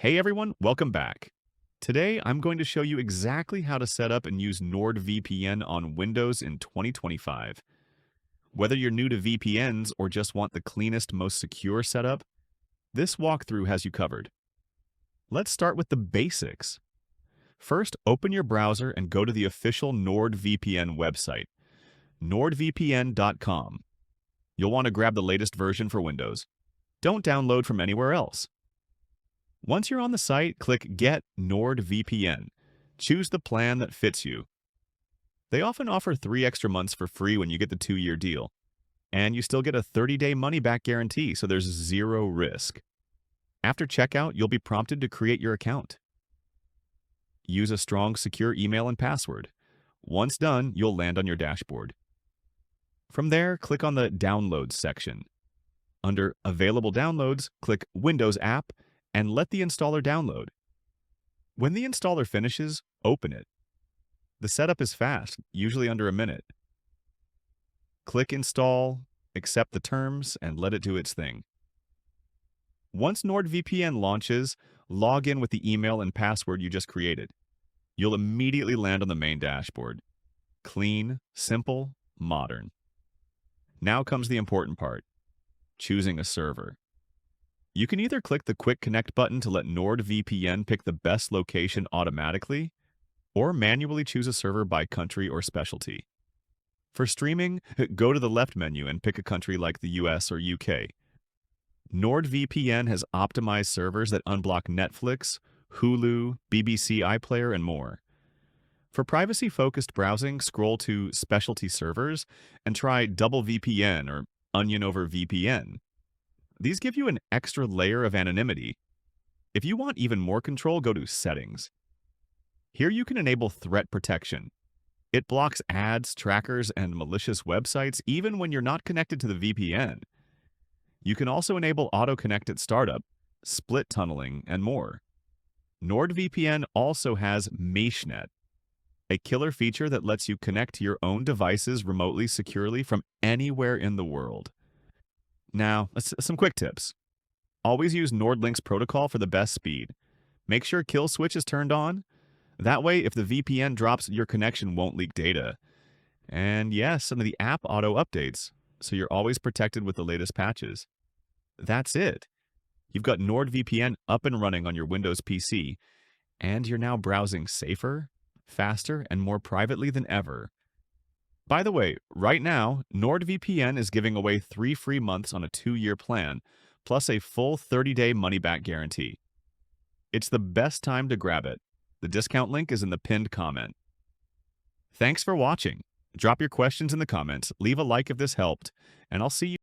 Hey everyone, welcome back. Today I'm going to show you exactly how to set up and use NordVPN on Windows in 2025. Whether you're new to VPNs or just want the cleanest, most secure setup, this walkthrough has you covered. Let's start with the basics. First, open your browser and go to the official NordVPN website, nordvpn.com. You'll want to grab the latest version for Windows. Don't download from anywhere else. Once you're on the site, click Get NordVPN. Choose the plan that fits you. They often offer 3 extra months for free when you get the 2-year deal. And you still get a 30-day money-back guarantee, so there's zero risk. After checkout, you'll be prompted to create your account. Use a strong, secure email and password. Once done, you'll land on your dashboard. From there, click on the Downloads section. Under Available Downloads, click Windows App and let the installer download. When the installer finishes, open it. The setup is fast, usually under a minute. Click Install, accept the terms, and let it do its thing. Once NordVPN launches, log in with the email and password you just created. You'll immediately land on the main dashboard. Clean, simple, modern. Now comes the important part, choosing a server. You can either click the Quick Connect button to let NordVPN pick the best location automatically, or manually choose a server by country or specialty. For streaming, go to the left menu and pick a country like the US or UK. NordVPN has optimized servers that unblock Netflix, Hulu, BBC iPlayer, and more. For privacy-focused browsing, scroll to Specialty Servers and try Double VPN or Onion over VPN. These give you an extra layer of anonymity. If you want even more control, go to Settings. Here you can enable threat protection. It blocks ads, trackers, and malicious websites even when you're not connected to the VPN. You can also enable auto-connect at startup, split tunneling, and more. NordVPN also has MeshNet, a killer feature that lets you connect to your own devices remotely securely from anywhere in the world. Now, some quick tips. Always use NordLink's protocol for the best speed. Make sure kill switch is turned on. That way, if the VPN drops, your connection won't leak data. And yes, some of the app auto updates, so you're always protected with the latest patches. That's it. You've got NordVPN up and running on your Windows PC, and you're now browsing safer, faster, and more privately than ever. By the way, right now, NordVPN is giving away 3 free months on a 2-year plan, plus a full 30-day money-back guarantee. It's the best time to grab it. The discount link is in the pinned comment. Thanks for watching. Drop your questions in the comments, leave a like if this helped, and I'll see you